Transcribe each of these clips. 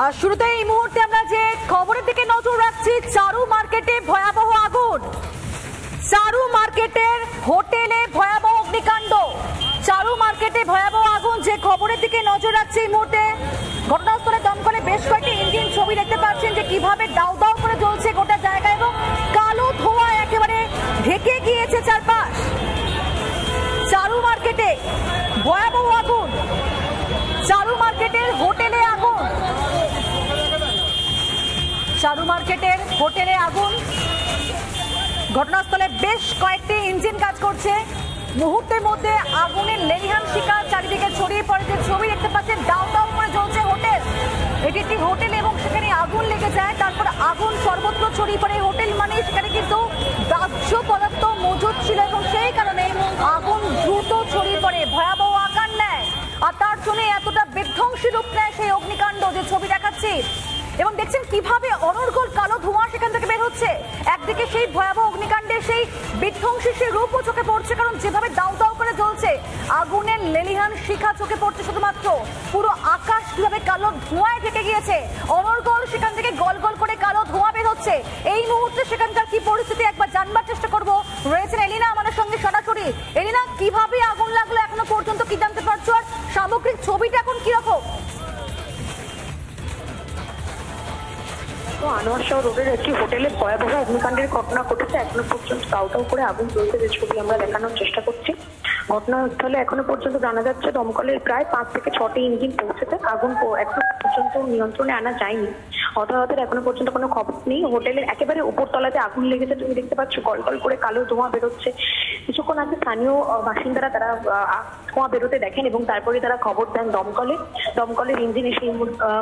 আর শুরুতে এই মুহূর্তে আমরা যে খবরের দিকে নজর রাখছি, চারু মার্কেটে ভয়াবহ আগুন। চারু মার্কেটের হোটেলে ভয়াবহ অগ্নিকাণ্ড। চারু মার্কেটে ভয়াবহ আগুন, যে খবরের দিকে নজর রাখছি এই মুহূর্তে। ঘটনাস্থলে দমকলে বেশ কয়েকটি ইঞ্জিন, ছবি দেখতে পাচ্ছেন যে কিভাবে দাউ দাউ করে জ্বলছে গোটা জায়গা এবং কালো ধোঁয়া একেবারে ঢেকে গিয়েছে চারপাশ। চারু মার্কেটে ভয়াবহ আগুন, চারু মার্কেটের হোটেলে আগুন। চারু মার্কেটের হোটেলে আগুন। ঘটনাস্থলে বেশ কয়েকটি ইঞ্জিন কাজ করছে। মুহূর্তের মধ্যে আগুনের লেলিহান শিকার চারিদিকে ছড়িয়ে পড়ে। যে ছবি দেখতে পাচ্ছেন, দাউ দাউ করে জ্বলছে হোটেল। এটি একটি হোটেল এবং সেখানে আগুন লেগে যায়, তারপর আগুন সর্বত্র ছড়িয়ে পড়ে। হোটেল মানে সেখানে কিন্তু দাহ্য পদার্থ মজুদ ছিল এবং সেই কারণে আগুন দ্রুত ছড়িয়ে পড়ে, ভয়াবহ আকার নেয়। আর তার জন্য এতটা বিধ্বংসী রূপ নেয় সেই অগ্নিকাণ্ড, যে ছবি দেখাচ্ছি। এবং দেখছেন কিভাবে অনর্গল কালো ধোঁয়া সেখান থেকে বের হচ্ছে। একদিকে সেই ভয়াবহ অগ্নিকাণ্ডের সেই বিধ্বংসী সেই রূপও চোখে পড়ছে, কারণ যেভাবে দাউ দাউ করে জ্বলছে আগুনের লেলিহান শিখা চোখে পড়ছে। শুধুমাত্র পুরো আকাশ কিভাবে কালো ধোঁয়ায় ঢেকে গিয়েছে, অনর্গল সেখান থেকে গল গল করে কালো ধোঁয়া বের হচ্ছে। এই মুহূর্তে সেখানকার কি পরিস্থিতি একবার জানবার চেষ্টা করব। রয়েছেন এলিনা আমাদের সঙ্গে সরাসরি। এলিনা, কিভাবে আগুন লাগলো এখনো পর্যন্ত কি জানতে পারছো, আর সামগ্রিক ছবিটা এখন কিরকম? আনোয়ার শাহ রোডের একটি হোটেলে ভয়াবহ অগ্নিকাণ্ডের ঘটনা ঘটেছে। এখনো পর্যন্ত দাউ দাউ করে আগুন জ্বলছে, যে ছবি আমরা দেখানোর চেষ্টা করছি। ঘটনাস্থলে এখনো পর্যন্ত জানা যাচ্ছে দমকলের প্রায় 5 থেকে 6টি ইঞ্জিন পৌঁছেছে। আগুন এখনো পর্যন্ত নিয়ন্ত্রণে আনা যায়নি। হতাহতের এখনো পর্যন্ত কোনো খবর নেই। হোটেলের একেবারে উপর তলাতে আগুন লেগেছে, তুমি দেখতে পাচ্ছ গল গল করে কালো ধোঁয়া বেরোচ্ছে। কিছুক্ষণ আগে স্থানীয় বাসিন্দারা তারা ধোঁয়া বেরোতে দেখেন এবং তারপরে তারা খবর দেন দমকলে। দমকলের ইঞ্জিন এসে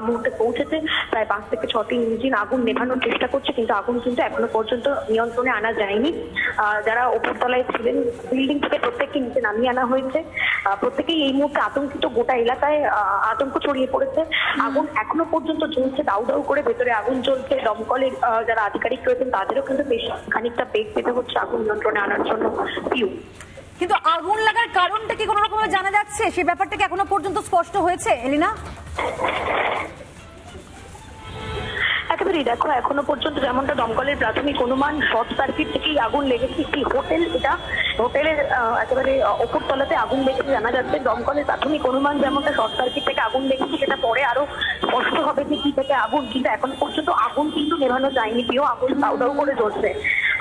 মুহূর্তে পৌঁছেছে। প্রায় 5 থেকে 6টি ইঞ্জিন আগুন নেভানোর চেষ্টা করছে, কিন্তু আগুন কিন্তু এখনো পর্যন্ত নিয়ন্ত্রণে আনা যায়নি। যারা উপরতলায় ছিলেন বিল্ডিং থেকে প্রত্যেককে নিচে নামিয়ে আনা হয়েছে। প্রত্যেকেই এই মুহূর্তে আতঙ্কিত, গোটা এলাকায় আতঙ্ক ছড়িয়ে পড়েছে। আগুন এখনো পর্যন্ত চলছে, দাউ দাউ করে ভেতরে আগুন চলছে। দমকলের যারা আধিকারিক রয়েছেন তাদেরও কিন্তু বেশ খানিকটা বেগ পেতে হচ্ছে আগুন নিয়ন্ত্রণে আনার জন্য। কিন্তু আগুন লাগার কারণটা কি কোনো রকমভাবে জানা যাচ্ছে? সেই ব্যাপারটা কি এখনো পর্যন্ত স্পষ্ট হয়েছে এলিনা? একেবারেই দেখো, এখনো পর্যন্ত যেমনটা দমকলের প্রাথমিক অনুমান, শর্ট সার্কিট থেকেই আগুন লেগেছে। একটি হোটেল, এটা হোটেলের একেবারে ওপর তলাতে আগুন লেগেছে জানা যাচ্ছে। দমকলের প্রাথমিক অনুমান যেমনটা শর্ট সার্কিট থেকে আগুন লেগেছে, সেটা পরে আরো স্পষ্ট হবে যে কি থেকে আগুন, কিন্তু এখনো পর্যন্ত আগুন কিন্তু নেভানো যায়নি। প্রিয়, আগুন দাউ দাউ করে জ্বলছে।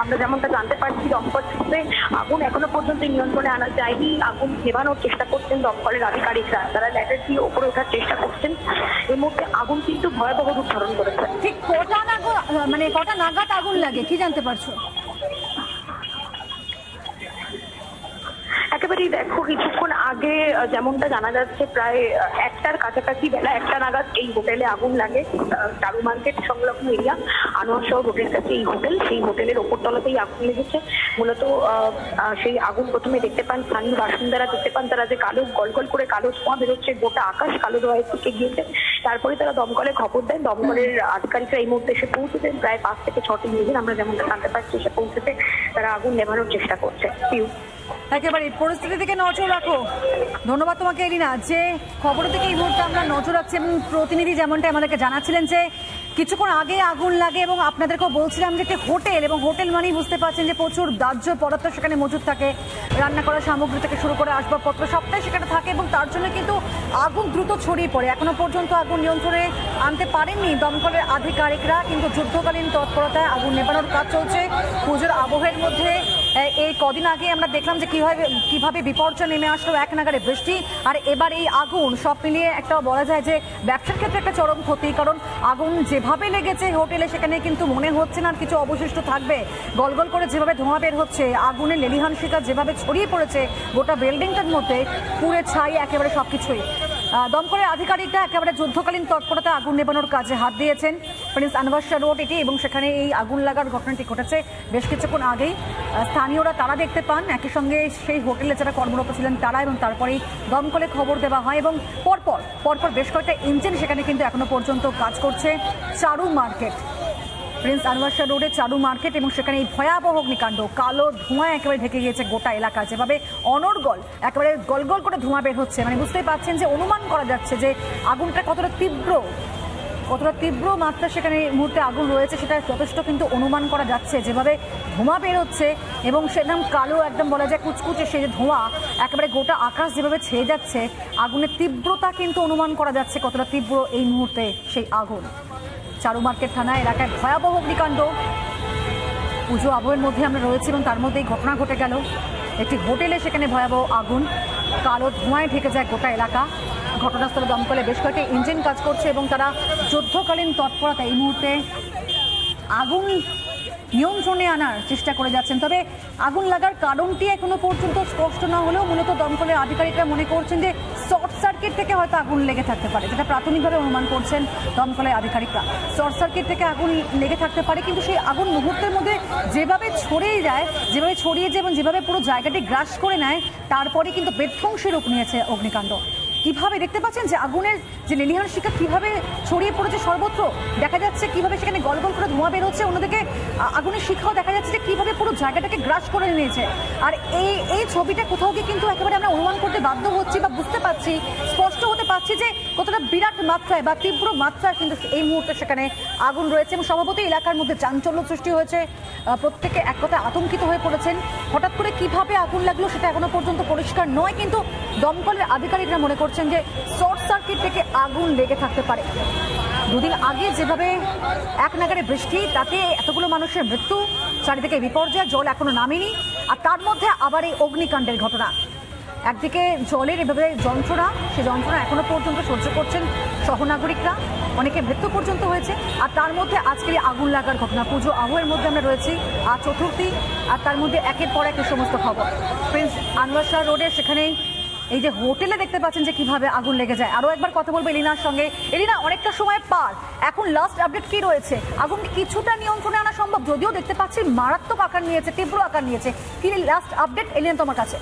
আমরা যেমনটা জানতে পারছি দমকল সূত্রে আগুন এখনো পর্যন্ত নিয়ন্ত্রণে আনা যায়নি। আগুন নেভানোর চেষ্টা করছেন দমকলের আধিকারিকরা, তারা ল্যাডার দিয়ে উপরে ওঠার চেষ্টা করছেন। এই মুহূর্তে আগুন কিন্তু ভয়াবহ রূপ ধারণ করেছে। ঠিক কটা নাগাদ আগুন লাগে কি জানতে পারছো? একেবারেই দেখো, কিছুক্ষণ আগে যেমনটা জানা যাচ্ছে প্রায় 1টার কাছাকাছি, বেলা 1টা নাগাদ এই হোটেলে আগুন লাগে। চারু মার্কেট সংলগ্ন এরিয়া, আনোয়ার শাহ রোডের কাছে এই হোটেল। সেই হোটেলের ওপর তলাতেই আগুন লেগেছে। মূলত সেই আগুন প্রথমে দেখতে পান স্থানীয় বাসিন্দারা, দেখতে পান তারা যে কালো গল গল করে কালো ধোঁয়া বেরোচ্ছে, গোটা আকাশ কালো ধোঁয়ায় থেকে গিয়েছে। তারপরে তারা দমকলে খবর দেন। দমকলের আধিকারিকরা এই মুহূর্তে এসে পৌঁছেছেন। প্রায় 5 থেকে 6টি ইঞ্জিন আমরা যেমনটা জানতে পারছি এসে পৌঁছেছে, তারা আগুন নেভানোর চেষ্টা করছে। একেবারে পরিস্থিতি দিকে নজর রাখো। ধন্যবাদ তোমাকে এলিনা। যে খবরের দিকে এই মুহূর্তে আমরা নজর রাখছি এবং প্রতিনিধি যেমনটা আমাদেরকে জানাচ্ছিলেন যে কিছুক্ষণ আগে আগুন লাগে এবং আপনাদেরকেও বলছিলাম যে হোটেল, এবং হোটেল মানেই বুঝতে পারছেন যে প্রচুর দাহ্য পদার্থ সেখানে মজুদ থাকে। রান্না করার সামগ্রী থেকে শুরু করে আসবাবপত্র সবটাই সেখানে থাকে এবং তার জন্য কিন্তু আগুন দ্রুত ছড়িয়ে পড়ে। এখনো পর্যন্ত আগুন নিয়ন্ত্রণে আনতে পারেননি দমকলের আধিকারিকরা, কিন্তু যুদ্ধকালীন তৎপরতায় আগুন নেভানোর কাজ চলছে। পুজোর আবহের মধ্যে এই কদিন আগে আমরা দেখলাম যে কিভাবে বিপর্যয় নেমে আসলো, এক নাগাড়ে বৃষ্টি, আর এবার এই আগুন, সব মিলিয়ে একটা বলা যায় যে ব্যবসার ক্ষেত্রে একটা চরম ক্ষতি। কারণ আগুন যেভাবে লেগেছে হোটেলে, সেখানে কিন্তু মনে হচ্ছে না আর কিছু অবশিষ্ট থাকবে। গলগল করে যেভাবে ধোঁয়া বের হচ্ছে, আগুনের লেলিহান শিখা যেভাবে ছড়িয়ে পড়েছে গোটা বিল্ডিংটার মধ্যে, পুড়ে ছাই একেবারে সবকিছুই। দমকলের আধিকারিকরা একেবারে যুদ্ধকালীন তৎপরতায় আগুন নেভানোর কাজে হাত দিয়েছেন। প্রিন্স আনোয়ার শাহ রোড এটি, এবং সেখানে এই আগুন লাগার ঘটনাটি ঘটেছে বেশ কিছুক্ষণ আগেই। স্থানীয়রা তারা দেখতে পান, একই সঙ্গে সেই হোটেলে যারা কর্মরত ছিলেন তারা, এবং তারপরেই দমকলে খবর দেওয়া হয় এবং পরপর বেশ কয়েকটা ইঞ্জিন সেখানে কিন্তু এখনো পর্যন্ত কাজ করছে। চারু মার্কেট, প্রিন্স আনোয়ার শাহ রোডে চারু মার্কেট, এবং সেখানে এই ভয়াবহ অগ্নিকাণ্ড, কালো ধোঁয়া একেবারে ঢেকে গিয়েছে গোটা এলাকা। যেভাবে অনর্গল একেবারে গলগল করে ধোঁয়া বের হচ্ছে, মানে বুঝতেই পারছেন যে অনুমান করা যাচ্ছে যে আগুনটা কতটা তীব্র। কতটা তীব্র মাত্রা সেখানে এই মুহূর্তে আগুন রয়েছে সেটা যথেষ্ট কিন্তু অনুমান করা যাচ্ছে। যেভাবে ধোঁয়া বেরোচ্ছে এবং সেরকম কালো একদম বলা যায় কুচকুচে সেই যে ধোঁয়া একেবারে গোটা আকাশ যেভাবে ছেয়ে যাচ্ছে, আগুনের তীব্রতা কিন্তু অনুমান করা যাচ্ছে কতটা তীব্র এই মুহূর্তে সেই আগুন। চারু মার্কেট থানা এলাকায় ভয়াবহ অগ্নিকাণ্ড। পুজো আবহের মধ্যে আমরা রয়েছি এবং তার মধ্যেই ঘটনা ঘটে গেল। একটি হোটেলে সেখানে ভয়াবহ আগুন, কালো ধোঁয়ায় ঢেকে যায় গোটা এলাকা। ঘটনাস্থলে দমকলে বেশ কয়েকটি ইঞ্জিন কাজ করছে এবং তারা যুদ্ধকালীন তৎপরতা এই মুহূর্তে আগুন নিয়ন্ত্রণে আনার চেষ্টা করে যাচ্ছেন। তবে আগুন লাগার কারণটি এখনো পর্যন্ত স্পষ্ট না হলেও মূলত দমকলের আধিকারিকরা মনে করছেন যে শর্ট সার্কিট থেকে হয়তো আগুন লেগে থাকতে পারে, যেটা প্রাথমিকভাবে অনুমান করছেন দমকলের আধিকারিকরা। শর্ট সার্কিট থেকে আগুন লেগে থাকতে পারে, কিন্তু সেই আগুন মুহূর্তের মধ্যে যেভাবে ছড়িয়ে যায় এবং যেভাবে পুরো জায়গাটি গ্রাস করে নেয়, তারপরে কিন্তু বিধ্বংসী রূপ নিয়েছে অগ্নিকাণ্ড। কিভাবে দেখতে পাচ্ছেন যে আগুনের যে লেলিহান শিখা কিভাবে ছড়িয়ে পড়েছে সর্বত্র, দেখা যাচ্ছে কিভাবে সেখানে গলগল করে ধোঁয়া বের হচ্ছে, অন্যদিকে আগুনের শিখাও দেখা যাচ্ছে যে কিভাবে পুরো জায়গাটাকে গ্রাস করে নিয়েছে। আর এই ছবিটা কোথাও গিয়ে কিন্তু একেবারে আমরা অনুমান করতে বাধ্য হচ্ছি বা বুঝতে পারছি, স্পষ্ট হতে পারছি যে কতটা বিরাট মাত্রায় বা তীব্র মাত্রায় কিন্তু এই মুহূর্তে সেখানে আগুন রয়েছে এবং স্বভাবতই এলাকার মধ্যে চাঞ্চল্য সৃষ্টি হয়েছে। প্রত্যেকে এক কথায় আতঙ্কিত হয়ে পড়েছেন। হঠাৎ করে কিভাবে আগুন লাগলো সেটা এখনো পর্যন্ত পরিষ্কার নয়, কিন্তু দমকলের আধিকারিকরা মনে করছেন যে শর্ট সার্কিট থেকে আগুন লেগে থাকতে পারে। দুদিন আগে যেভাবে এক নাগারে বৃষ্টি, তাতে এতগুলো মানুষের মৃত্যু, চারিদিকে বিপর্যয়, জল এখনো নামেনি, আর তার মধ্যে আবার এই অগ্নিকাণ্ডের ঘটনা। একদিকে জলের এভাবে যন্ত্রণা, সেই যন্ত্রণা এখনো পর্যন্ত সহ্য করছেন সহনাগরিকরা, অনেকে মৃত্যু পর্যন্ত হয়েছে, আর তার মধ্যে আজকে আগুন লাগার ঘটনা। পুজো আবহের মধ্যে আমরা রয়েছি, আর চতুর্থী, আর তার মধ্যে একের পর এক সমস্ত খবর। প্রিন্স আনোয়ার শাহ রোডে সেখানে এই যে হোটেলে দেখতে পাচ্ছেন যে কিভাবে আগুন লেগে যায়। আরো একবার কথা বলবো এলিনার সঙ্গে। এলিনা, অনেকটা সময় পার, এখন লাস্ট আপডেট কি রয়েছে? আগুন কিছুটা নিয়ন্ত্রণে আনা সম্ভব, যদিও দেখতে পাচ্ছি মারাত্মক আকার নিয়েছে, তীব্র আকার নিয়েছে। কি লাস্ট আপডেট এলিনা তোমার কাছে?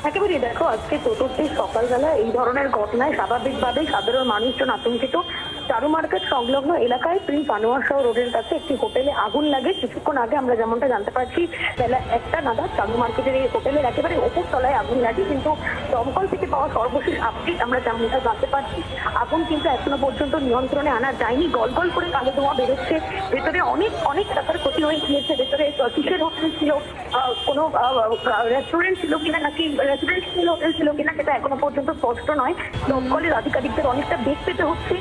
একেবারেই দেখো, আজকে চতুর্থীর সকালবেলা এই ধরনের ঘটনায় স্বাভাবিকভাবেই সাধারণ মানুষজন আতঙ্কিত। চারু মার্কেট সংলগ্ন এলাকায় প্রিন্স আনোয়ার শাহ রোডের কাছে একটি হোটেলে আগুন লাগে। কিছুক্ষণ আগে আমরা যেমনটা জানতে পারছি, বেলা 1টা নাগাদ চারু মার্কেটের এই হোটেলের একেবারে ওপর তলায় আগুন লাগে, কিন্তু দমকল থেকে পাওয়া সর্বশেষ আপডেট আমরা যেমনটা জানতে পারছি, আগুন কিন্তু এখনো পর্যন্ত নিয়ন্ত্রণে আনা যায়নি। গলগল করে কালো ধোঁয়া বেরোচ্ছে, ভেতরে অনেক টাকার ক্ষতি হয়ে গিয়েছে। ভেতরে কিসের হোটেল ছিল, কোনো রেস্টুরেন্ট ছিল কিনা, নাকি রেসিডেন্সিয়াল হোটেল ছিল কিনা, সেটা এখনো পর্যন্ত স্পষ্ট নয়। দমকলের আধিকারিকদের অনেকটা বেগ পেতে হচ্ছে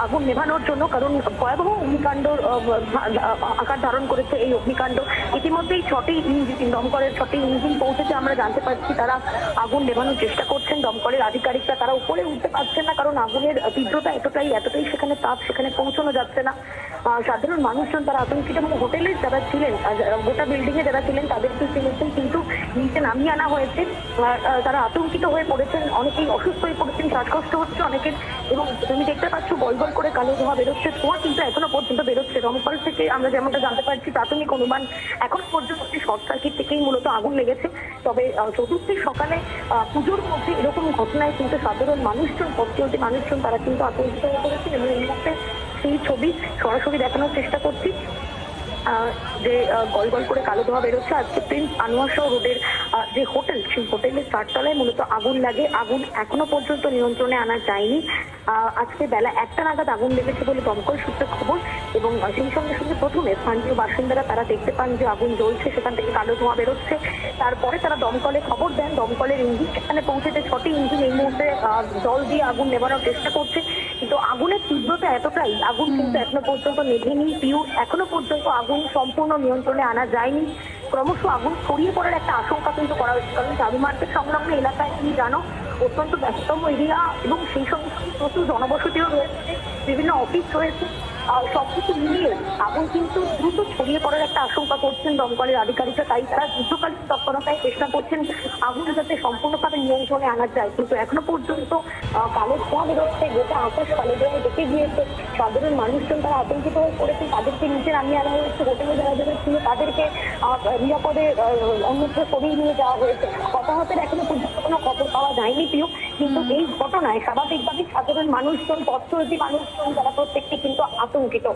আগুন নেভানোর জন্য, কারণ ভয়াবহ অগ্নিকাণ্ড আকার ধারণ করেছে এই অগ্নিকাণ্ড। ইতিমধ্যেই 6টি ইঞ্জিন, দমকলের 6টি ইঞ্জিন পৌঁছেছে আমরা জানতে পারছি। তারা আগুন নেভানোর চেষ্টা করছেন। দমকলের আধিকারিকরা তারা উপরে উঠতে পারছেন না, কারণ আগুনের তীব্রতা এতটাই সেখানে তাপ, সেখানে পৌঁছানো যাচ্ছে না। সাধারণ মানুষজন তারা আতঙ্কিত, এবং হোটেলের যারা ছিলেন, গোটা বিল্ডিং এ যারা ছিলেন তাদেরকে কিন্তু নিচে নামিয়ে আনা হয়েছে। তারা আতঙ্কিত হয়ে পড়েছেন, অনেকেই অসুস্থ হয়ে পড়েছেন, শ্বাসকষ্ট হচ্ছে অনেকের, এবং তুমি দেখতে পাচ্ছ গলগল করে কালো ধোঁয়া বেরোচ্ছে। ধোঁয়া কিন্তু এখনো পর্যন্ত বেরোচ্ছে। দমকল থেকে আমরা যেমনটা জানতে পারছি, প্রাথমিক অনুমান এখন পর্যন্ত শর্ট সার্কিট থেকেই মূলত আগুন লেগেছে। তবে চতুর্থীর সকালে পুজোর মধ্যে এরকম ঘটনায় কিন্তু সাধারণ মানুষজন, পথচলতি মানুষজন তারা কিন্তু আতঙ্কিত হয়ে পড়েছে, এবং এই মুহূর্তে সেই ছবি সরাসরি দেখানোর চেষ্টা করছি যে গলগল করে কালো ধোঁয়া বেরোচ্ছে। আজকে প্রিন্স আনোয়ার শাহ রোডের যে হোটেল, সেই হোটেলের 4 তলায় মূলত আগুন লাগে। আগুন এখনো পর্যন্ত নিয়ন্ত্রণে আনা যায়নি। আজকে বেলা 1টা নাগাদ আগুন লেগেছে বলে দমকল সূত্রে খবর, এবং সেই সঙ্গে প্রথমে স্থানীয় বাসিন্দারা তারা দেখতে পান যে আগুন জ্বলছে, সেখান থেকে কালো ধোঁয়া বেরোচ্ছে। তারপরে তারা দমকলে খবর দেন। দমকলের ইঞ্জিন সেখানে পৌঁছেছে, 6টি ইঞ্জিন এই মুহূর্তে জল দিয়ে আগুন নেভানোর চেষ্টা করছে, কিন্তু আগুনের তীব্রতা এতটাই, আগুন কিন্তু এখনো পর্যন্ত নেভেনি। এখনো পর্যন্ত আগুন সম্পূর্ণ নিয়ন্ত্রণে আনা যায়নি। ক্রমশ আগুন ছড়িয়ে পড়ার একটা আশঙ্কা কিন্তু করা হচ্ছে, কারণ চারু মার্কেট সংলগ্ন এলাকায় তুমি জানো অত্যন্ত ব্যস্ততম এরিয়া, এবং সেই সঙ্গে প্রচুর জনবসতিও রয়েছে, বিভিন্ন অফিস রয়েছে। সবকিছু মিলিয়ে আগুন কিন্তু দ্রুত ছড়িয়ে পড়ার একটা আশঙ্কা করছেন দমকলের আধিকারিকরা। তাই তারা যুদ্ধকালীন তৎপরতায় চেষ্টা করছেন আগুন যাতে সম্পূর্ণভাবে নিয়ন্ত্রণে আনা যায়, কিন্তু এখনো পর্যন্ত কালো ধোঁয়া বেরোচ্ছে, গোটা আকাশ কালো ধোঁয়ায় ঢেকে গিয়েছে। সাধারণ মানুষজন তারা আতঙ্কিত হয়ে পড়েছেন, তাদেরকে নিচে নামিয়ে আনা হয়েছে। হোটেলে যারা ছিল তাদেরকে নিরাপদে অন্যত্র সরিয়ে নিয়ে যাওয়া হয়েছে। হতাহতের এখনো পর্যন্ত কোনো খবর পাওয়া যায়নি প্রিয়, কিন্তু এই ঘটনায় স্বাভাবিকভাবে সাধারণ মানুষজন, পথচলতি মানুষজন যারা প্রত্যেকটি কিন্তু আতঙ্কিত।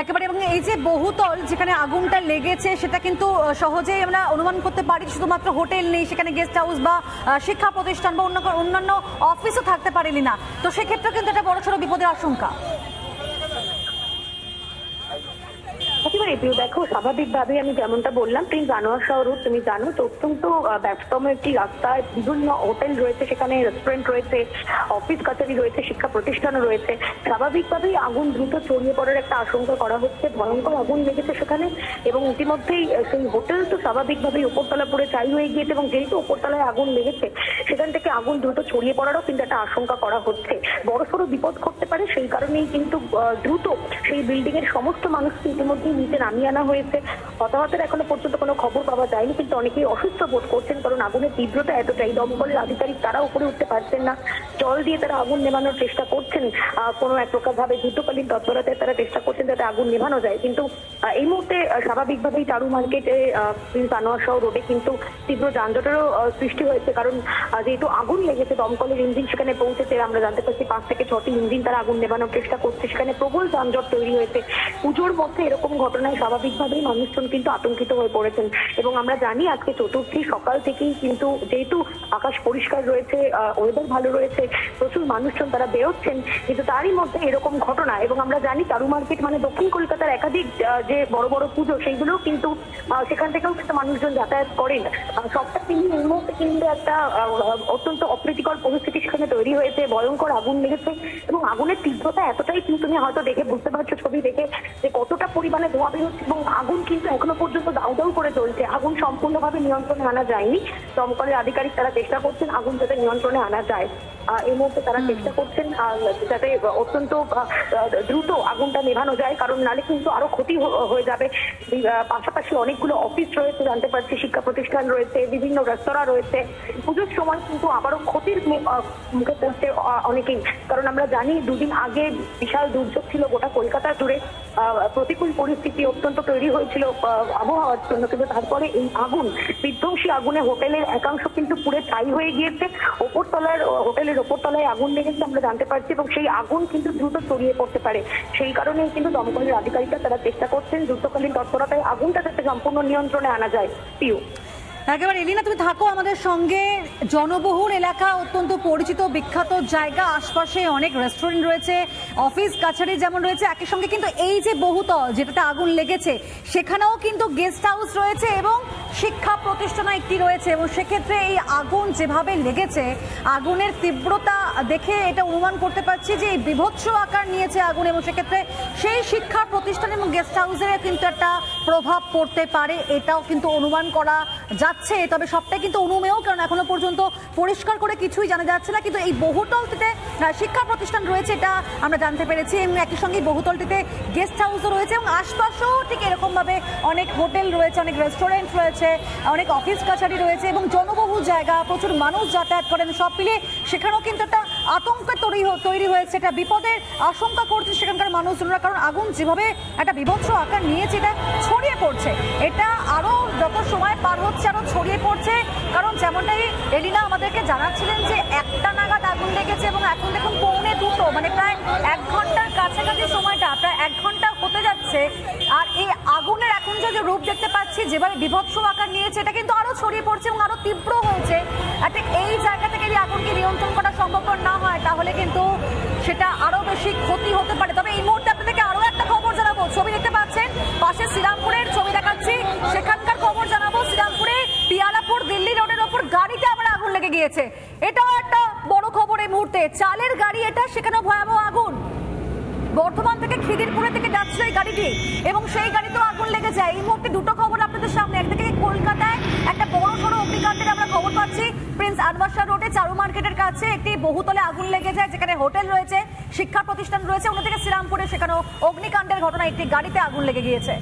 একেবারে, এবং এই যে বহুতল যেখানে আগুনটা লেগেছে সেটা কিন্তু সহজেই আমরা অনুমান করতে পারি, শুধুমাত্র হোটেল নেই, সেখানে গেস্ট হাউস বা শিক্ষা প্রতিষ্ঠান বা অন্যান্য অফিসও থাকতে পারেনি না, তো সেক্ষেত্রে কিন্তু একটা বড়সড় বিপদের আশঙ্কা। একেবারে দেখো, স্বাভাবিকভাবে আমি যেমনটা বললাম, প্রিন্স আনোয়ার শাহ রোড তুমি জানো তো অত্যন্ত ব্যস্ততম একটি রাস্তায় বিভিন্ন হোটেল রয়েছে, সেখানে রেস্টুরেন্ট রয়েছে, অফিস কাছারি রয়েছে, শিক্ষা প্রতিষ্ঠানও রয়েছে। স্বাভাবিকভাবেই আগুন দ্রুত ছড়িয়ে পড়ার একটা আশঙ্কা করা হচ্ছে। ভয়ঙ্কর আগুন লেগেছে সেখানে, এবং ইতিমধ্যেই সেই হোটেল তো স্বাভাবিকভাবেই উপরতলা পুরো চাই হয়ে গিয়েছে, এবং যেহেতু উপরতলায় আগুন লেগেছে সেখান থেকে আগুন দ্রুত ছড়িয়ে পড়ারও কিন্তু একটা আশঙ্কা করা হচ্ছে। বড়সড় বিপদ ঘটতে পারে, সেই কারণেই কিন্তু দ্রুত সেই বিল্ডিং এর সমস্ত মানুষকে ইতিমধ্যে নিচে নামিয়ে আনা হয়েছে। হতাহতের এখনো পর্যন্ত কোনো খবর পাওয়া যায়নি, কিন্তু অনেকেই অসুস্থ বোধ করছেন, কারণ আগুনের তীব্রতা এতটাই। দমকলের আধিকারিক তারা উপরে উঠতে পারছেন না, জল দিয়ে তারা আগুন নেভানোর চেষ্টা করছেন, কোনো এক প্রকার ভাবে যুদ্ধকালীন তৎপরতায় তারা চেষ্টা করছেন যাতে আগুন নেভানো যায়। কিন্তু এই মুহূর্তে স্বাভাবিকভাবেই চারু মার্কেটে প্রিন্স আনোয়ার শাহ রোডে কিন্তু তীব্র যানজটেরও সৃষ্টি হয়েছে, কারণ যেহেতু আগুন লেগেছে, দমকলের ইঞ্জিন সেখানে পৌঁছেছে, আমরা জানতে পারছি 5 থেকে 6টি ইঞ্জিন তারা আগুন নেভানোর চেষ্টা করছে, সেখানে প্রবল যানজট তৈরি হয়েছে। পুজোর মধ্যে এরকম ঘটনায় স্বাভাবিকভাবেই মানুষজন কিন্তু আতঙ্কিত হয়ে পড়েছেন, এবং আমরা জানি আজকে চতুর্থী সকাল থেকেই কিন্তু যেহেতু আকাশ পরিষ্কার রয়েছে, ওয়েদার ভালো রয়েছে, প্রচুর মানুষজন তারা বেরোচ্ছেন, কিন্তু তারই মধ্যে এরকম ঘটনা। এবং আমরা জানি চারু মার্কেট মানে দক্ষিণ কলকাতার একাধিক যে বড় বড় পুজো, সেইগুলোও কিন্তু সেখান থেকেও কিন্তু মানুষজন যাতায়াত করেন। সবটা তিনি এই মুহূর্তে কিন্তু একটা অত্যন্ত অপ্রীতিকর পরিস্থিতি সেখানে তৈরি হয়েছে। ভয়ঙ্কর আগুন লেগেছে, এবং আগুনের তীব্রতা এতটাই কিন্তু তুমি হয়তো দেখে বুঝতে পারছো ছবি দেখে যে কতটা পরিমাণে ধোঁয়া বেরোচ্ছে, এবং আগুন কিন্তু এখনো পর্যন্ত দাউ দাউ করে চলছে। আগুন সম্পূর্ণভাবে নিয়ন্ত্রণে আনা যায়নি, দমকলের আধিকারিক তারা চেষ্টা করছেন আগুন যাতে নিয়ন্ত্রণে আনা যায়। এই মুহূর্তে তারা চেষ্টা করছেন যাতে অত্যন্ত দ্রুত আগুনটা নেভানো যায়, কারণ নালে কিন্তু আরো ক্ষতি হয়ে যাবে। পাশাপাশি অনেকগুলো অফিস রয়েছে, জানতে পারছি শিক্ষা প্রতিষ্ঠান রয়েছে, বিভিন্ন রেস্তোরাঁ রয়েছে। পুজোর সময় কিন্তু আবারও ক্ষতির মুখে পড়ছে অনেকেই, কারণ আমরা জানি দুদিন আগে বিশাল দুর্যোগ ছিল গোটা কলকাতা জুড়ে, প্রতিকূল পরিস্থিতি অত্যন্ত তৈরি হয়েছিল আবহাওয়ার জন্য, কিন্তু তারপরে এই আগুন, বিধ্বংসী আগুনে হোটেলের একাংশ কিন্তু পুরো ছাই হয়ে গিয়েছে। হোটেলের ওপরতলায় আগুন লেগেছে আমরা জানতে পারছি, এবং সেই আগুন কিন্তু দ্রুত ছড়িয়ে পড়তে পারে। সেই কারণেই কিন্তু দমকলের আধিকারিকরা তারা চেষ্টা করছেন যুদ্ধকালীন তৎপরতায় আগুনটা যাতে সম্পূর্ণ নিয়ন্ত্রণে আনা যায়। পিউ, একেবারে এলিনা, তুমি থাকো আমাদের সঙ্গে। জনবহুল এলাকা, অত্যন্ত পরিচিত বিখ্যাত জায়গা, আশপাশে অনেক রেস্টুরেন্ট রয়েছে, অফিস কাছারি যেমন রয়েছে, একই সঙ্গে কিন্তু এই যে বহুতল যেটাতে আগুন লেগেছে সেখানেও কিন্তু গেস্ট হাউস রয়েছে এবং শিক্ষা প্রতিষ্ঠান একটি রয়েছে, এবং সেক্ষেত্রে এই আগুন যেভাবে লেগেছে, আগুনের তীব্রতা দেখে এটা অনুমান করতে পারছি যে এই বিভৎস আকার নিয়েছে আগুন, এবং সেক্ষেত্রে সেই শিক্ষা প্রতিষ্ঠান এবং গেস্ট হাউসের কিন্তু একটা প্রভাব পড়তে পারে, এটাও কিন্তু অনুমান করা যাচ্ছে। তবে সবটাই কিন্তু অনুমেয়, কারণ এখনো পর্যন্ত পরিষ্কার করে কিছুই জানা যাচ্ছে না, কিন্তু এই বহুতলটিতে শিক্ষা প্রতিষ্ঠান রয়েছে এটা আমরা জানতে পেরেছি, এবং একই সঙ্গে বহুতলটিতে গেস্ট হাউসও রয়েছে, এবং আশপাশেও ঠিক এরকম ভাবে অনেক হোটেল রয়েছে, অনেক রেস্টুরেন্ট রয়েছে, অনেক অফিস কাছারি রয়েছে, এবং জনবহুল জায়গা, প্রচুর মানুষ যাতায়াত করেন, সব মিলিয়ে সেখানেও কিন্তু একটা আতঙ্কের তৈরি হয়েছে, এটা বিপদের আশঙ্কা করছে সেখানকার মানুষজনরা, কারণ আগুন যেভাবে একটা বিভৎস আকার নিয়েছে এটা ছড়িয়ে পড়ছে, এটা আরো যত সময় পার হচ্ছে আরো ছড়িয়ে পড়ছে, কারণ যেমনটাই এলিনা আমাদেরকে জানাচ্ছিলেন যে 1টা নাগাদ আগুন লেগেছে, এবং এখন দেখুন 1:45, মানে প্রায় 1 ঘন্টার কাছাকাছি সময়টা, প্রায় 1 ঘন্টা হতে যাচ্ছে, আর এই আগুনের এখন যে রূপ দেখতে পাচ্ছি যেভাবে বিভৎস আকার নিয়েছে এটা কিন্তু আরো ছড়িয়ে পড়ছে এবং আরো তীব্র হয়েছে। এই জায়গা থেকে যদি আগুনকে নিয়ন্ত্রণ করা সম্ভবপর না হয় তাহলে কিন্তু সেটা আরো বেশি ক্ষতি হতে পারে। তবে এই মুহূর্তে আপনাদেরকে আরো একটা খবর জানাবো, ছবি দেখতে পাচ্ছেন পাশে শ্রীরামপুরের ছবি দেখাচ্ছি, সেখানকার খবর জানাবো। শ্রীরামপুরে পিয়ালাপুর দিল্লি রোডের ওপর গাড়িতে আবার আগুন লেগে গিয়েছে, এটাও একটা বড় খবর এই মুহূর্তে। চালের গাড়ি এটা, সেখানেও ভয়াবহ আগুন। বর্ধমান থেকে খিদিরপুরে থেকে যাচ্ছিল এই গাড়িটি, এবং সেই গাড়িতেও আগুন লেগে যায়। এই মুহূর্তে দুটো খবর আপনাদের সামনে, একদিকে কলকাতায় একটা বড় সড়ো অগ্নিকাণ্ডের আমরা খবর পাচ্ছি, প্রিন্স আনোয়ার শাহ রোডে চারু মার্কেটের কাছে একটি বহুতলে আগুন লেগে যায়, যেখানে হোটেল রয়েছে, শিক্ষা প্রতিষ্ঠান রয়েছে। অন্যদিকে শ্রীরামপুরে সেখানেও অগ্নিকাণ্ডের ঘটনা, একটি গাড়িতে আগুন লেগে গিয়েছে।